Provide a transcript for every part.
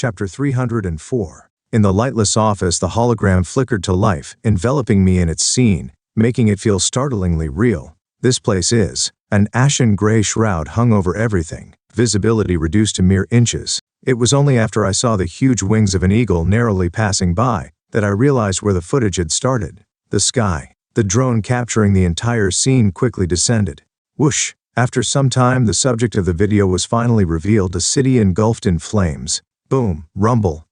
Chapter 304. In the lightless office, the hologram flickered to life, enveloping me in its scene, making it feel startlingly real. This place is. An ashen gray shroud hung over everything, visibility reduced to mere inches. It was only after I saw the huge wings of an eagle narrowly passing by that I realized where the footage had started. The sky. The drone capturing the entire scene quickly descended. Whoosh! After some time, the subject of the video was finally revealed, a city engulfed in flames. Boom, rumble,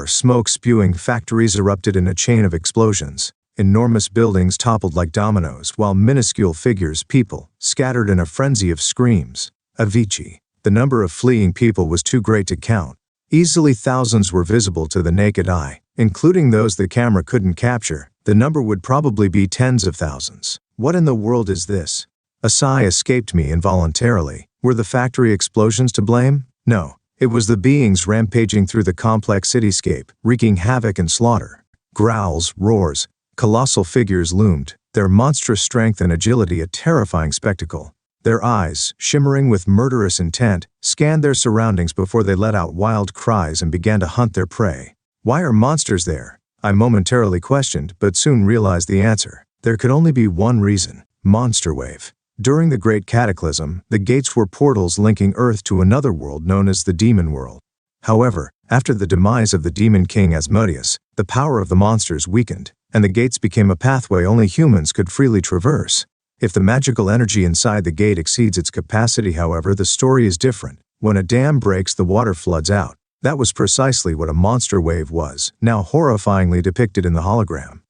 smoke spewing, factories erupted in a chain of explosions. Enormous buildings toppled like dominoes, while minuscule figures, people, scattered in a frenzy of screams. Avicii. The number of fleeing people was too great to count. Easily thousands were visible to the naked eye, including those the camera couldn't capture. The number would probably be tens of thousands. What in the world is this? A sigh escaped me involuntarily. Were the factory explosions to blame? No. It was the beings rampaging through the complex cityscape, wreaking havoc and slaughter. Growls, roars, colossal figures loomed, their monstrous strength and agility a terrifying spectacle. Their eyes, shimmering with murderous intent, scanned their surroundings before they let out wild cries and began to hunt their prey. Why are monsters there? I momentarily questioned, but soon realized the answer. There could only be one reason: monster wave. During the Great Cataclysm, the gates were portals linking Earth to another world known as the Demon World. However, after the demise of the Demon King Asmodeus, the power of the monsters weakened, and the gates became a pathway only humans could freely traverse. If the magical energy inside the gate exceeds its capacity, however, the story is different. When a dam breaks, the water floods out. That was precisely what a monster wave was, now horrifyingly depicted in the hologram.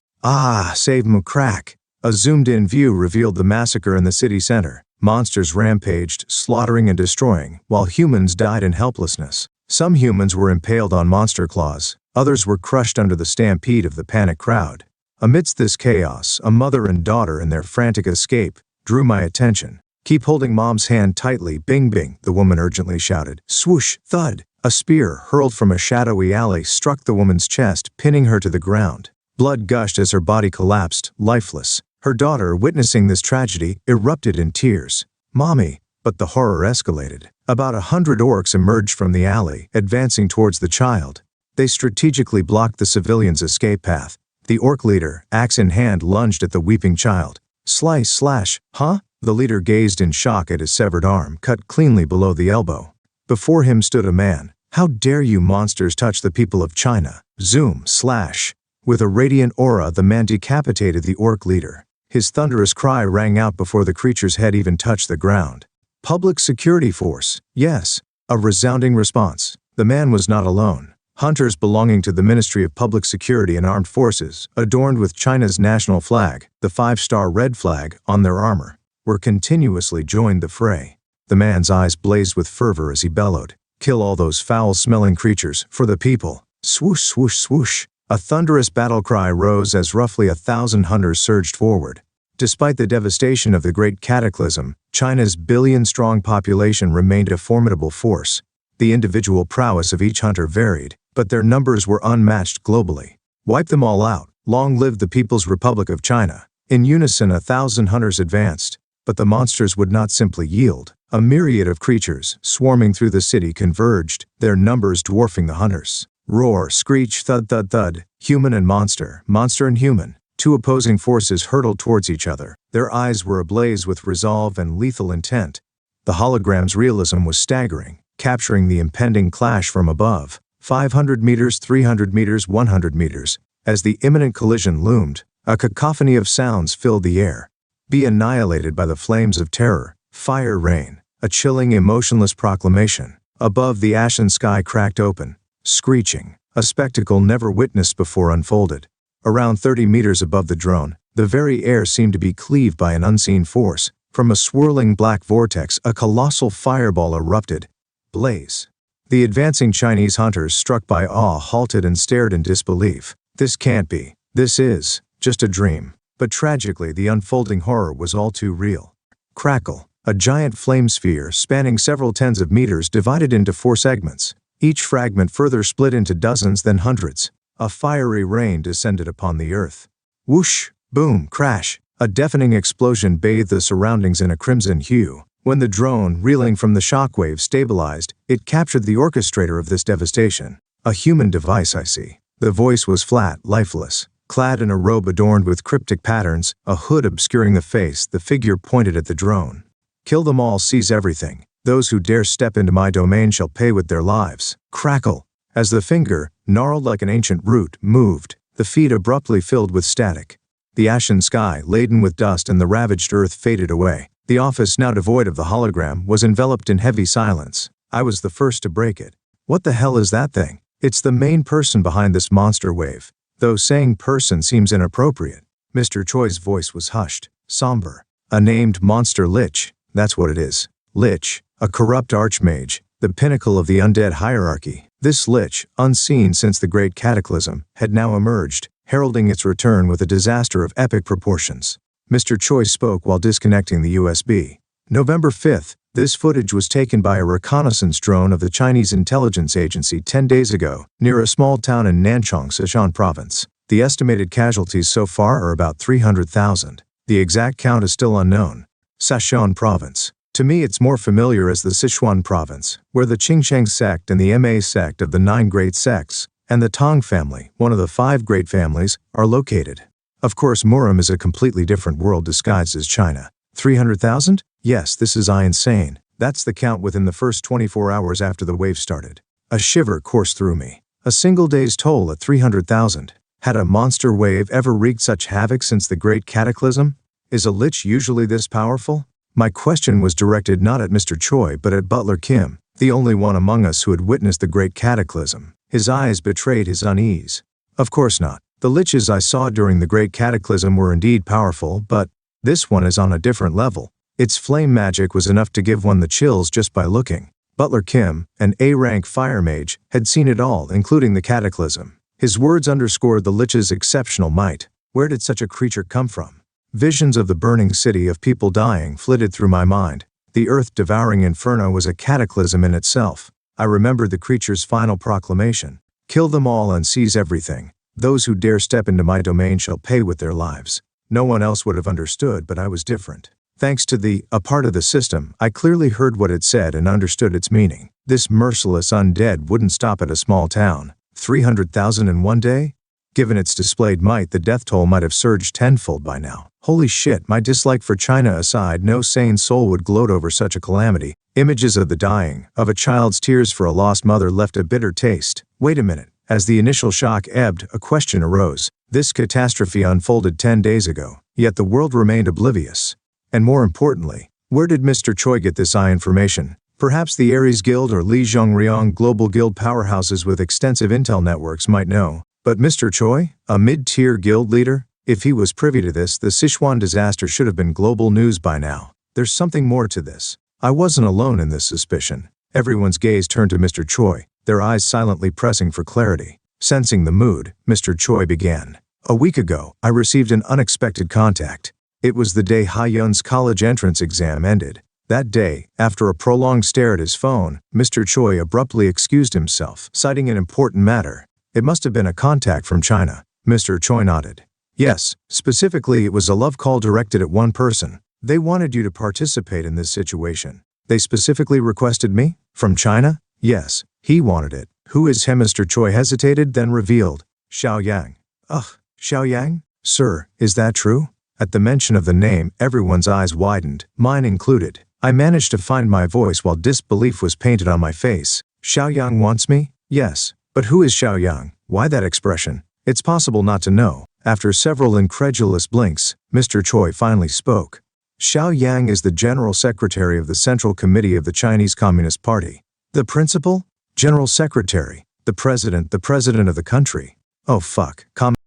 Save Mucrack! A zoomed-in view revealed the massacre in the city center. Monsters rampaged, slaughtering and destroying, while humans died in helplessness. Some humans were impaled on monster claws, others were crushed under the stampede of the panicked crowd. Amidst this chaos, a mother and daughter in their frantic escape drew my attention. "Keep holding Mom's hand tightly, bing bing," the woman urgently shouted. Swoosh, thud. A spear hurled from a shadowy alley struck the woman's chest, pinning her to the ground. Blood gushed as her body collapsed, lifeless. Her daughter, witnessing this tragedy, erupted in tears. "Mommy!" But the horror escalated. About 100 orcs emerged from the alley, advancing towards the child. They strategically blocked the civilian's escape path. The orc leader, axe in hand, lunged at the weeping child. Slice, slash, huh? The leader gazed in shock at his severed arm, cut cleanly below the elbow. Before him stood a man. "How dare you monsters touch the people of China?" Zoom, slash. With a radiant aura, the man decapitated the orc leader. His thunderous cry rang out before the creature's head even touched the ground. "Public security force." Yes. A resounding response. The man was not alone. Hunters belonging to the Ministry of Public Security and Armed Forces, adorned with China's national flag, the 5-star red flag, on their armor, were continuously joined the fray. The man's eyes blazed with fervor as he bellowed, "Kill all those foul-smelling creatures, for the people." Swoosh, swoosh, swoosh. A thunderous battle cry rose as roughly 1,000 hunters surged forward. Despite the devastation of the Great Cataclysm, China's billion-strong population remained a formidable force. The individual prowess of each hunter varied, but their numbers were unmatched globally. Wipe them all out. Long live the People's Republic of China. In unison, 1,000 hunters advanced. But the monsters would not simply yield. A myriad of creatures, swarming through the city, converged, their numbers dwarfing the hunters. Roar, screech, thud, thud, thud. Human and monster, monster and human. Two opposing forces hurtled towards each other. Their eyes were ablaze with resolve and lethal intent. The hologram's realism was staggering, capturing the impending clash from above. 500 meters, 300 meters, 100 meters. As the imminent collision loomed, a cacophony of sounds filled the air. Be annihilated by the flames of terror. Fire rain. A chilling, emotionless proclamation. Above, the ashen sky cracked open. Screeching. A spectacle never witnessed before unfolded. Around 30 meters above the drone, the very air seemed to be cleaved by an unseen force. From a swirling black vortex, a colossal fireball erupted. Blaze. The advancing Chinese hunters, struck by awe, halted and stared in disbelief. This can't be. This is just a dream. But tragically, the unfolding horror was all too real. Crackle. A giant flame sphere, spanning several tens of meters, divided into 4 segments. Each fragment further split into dozens, then hundreds. A fiery rain descended upon the earth. Whoosh, boom, crash. A deafening explosion bathed the surroundings in a crimson hue. When the drone, reeling from the shockwave, stabilized, it captured the orchestrator of this devastation. A human device, I see. The voice was flat, lifeless. Clad in a robe adorned with cryptic patterns, a hood obscuring the face, the figure pointed at the drone. Kill them all, seize everything. Those who dare step into my domain shall pay with their lives. Crackle. As the finger, gnarled like an ancient root, moved, the feet abruptly filled with static. The ashen sky, laden with dust, and the ravaged earth faded away. The office, now devoid of the hologram, was enveloped in heavy silence. I was the first to break it. What the hell is that thing? It's the main person behind this monster wave. Though saying person seems inappropriate. Mr. Choi's voice was hushed, somber. A named monster lich, that's what it is. Lich, a corrupt archmage, the pinnacle of the undead hierarchy. This lich, unseen since the Great Cataclysm, had now emerged, heralding its return with a disaster of epic proportions. Mr. Choi spoke while disconnecting the USB. November 5th, this footage was taken by a reconnaissance drone of the Chinese intelligence agency 10 days ago, near a small town in Nanchang, Sichuan province. The estimated casualties so far are about 300,000. The exact count is still unknown. Sichuan province. To me it's more familiar as the Sichuan province, where the Qingsheng sect and the Ma sect of the 9 great sects, and the Tang family, one of the 5 great families, are located. Of course, Murim is a completely different world disguised as China. 300,000? Yes, this is insane. That's the count within the first 24 hours after the wave started. A shiver coursed through me. A single day's toll at 300,000. Had a monster wave ever wreaked such havoc since the Great Cataclysm? Is a lich usually this powerful? My question was directed not at Mr. Choi but at Butler Kim, the only one among us who had witnessed the Great Cataclysm. His eyes betrayed his unease. Of course not. The liches I saw during the Great Cataclysm were indeed powerful, but this one is on a different level. Its flame magic was enough to give one the chills just by looking. Butler Kim, an A-rank fire mage, had seen it all, including the cataclysm. His words underscored the lich's exceptional might. Where did such a creature come from? Visions of the burning city, of people dying, flitted through my mind. The earth-devouring inferno was a cataclysm in itself. I remembered the creature's final proclamation. Kill them all and seize everything. Those who dare step into my domain shall pay with their lives. No one else would have understood, but I was different. Thanks to a part of the system, I clearly heard what it said and understood its meaning. This merciless undead wouldn't stop at a small town. 300,000 in one day? Given its displayed might, the death toll might have surged tenfold by now. Holy shit, my dislike for China aside, no sane soul would gloat over such a calamity. Images of the dying, of a child's tears for a lost mother left a bitter taste. Wait a minute. As the initial shock ebbed, a question arose. This catastrophe unfolded 10 days ago, yet the world remained oblivious. And more importantly, where did Mr. Choi get this information? Perhaps the Aries Guild or Li Zhongrong global guild powerhouses with extensive intel networks might know. But Mr. Choi, a mid-tier guild leader? If he was privy to this, the Sichuan disaster should have been global news by now. There's something more to this. I wasn't alone in this suspicion. Everyone's gaze turned to Mr. Choi, their eyes silently pressing for clarity. Sensing the mood, Mr. Choi began. A week ago, I received an unexpected contact. It was the day Ha-Yun's college entrance exam ended. That day, after a prolonged stare at his phone, Mr. Choi abruptly excused himself, citing an important matter. It must have been a contact from China. Mr. Choi nodded. Yes, specifically it was a love call directed at one person. They wanted you to participate in this situation. They specifically requested me? From China? Yes, he wanted it. Who is he? Mr. Choi hesitated, then revealed. Xiao Yang. Ugh, Xiao Yang? Sir, is that true? At the mention of the name, everyone's eyes widened, mine included. I managed to find my voice while disbelief was painted on my face. Xiao Yang wants me? Yes. But who is Xiao Yang? Why that expression? It's possible not to know. After several incredulous blinks, Mr. Choi finally spoke. Xiao Yang is the General Secretary of the Central Committee of the Chinese Communist Party. The principal? General Secretary. The President of the country. Oh fuck.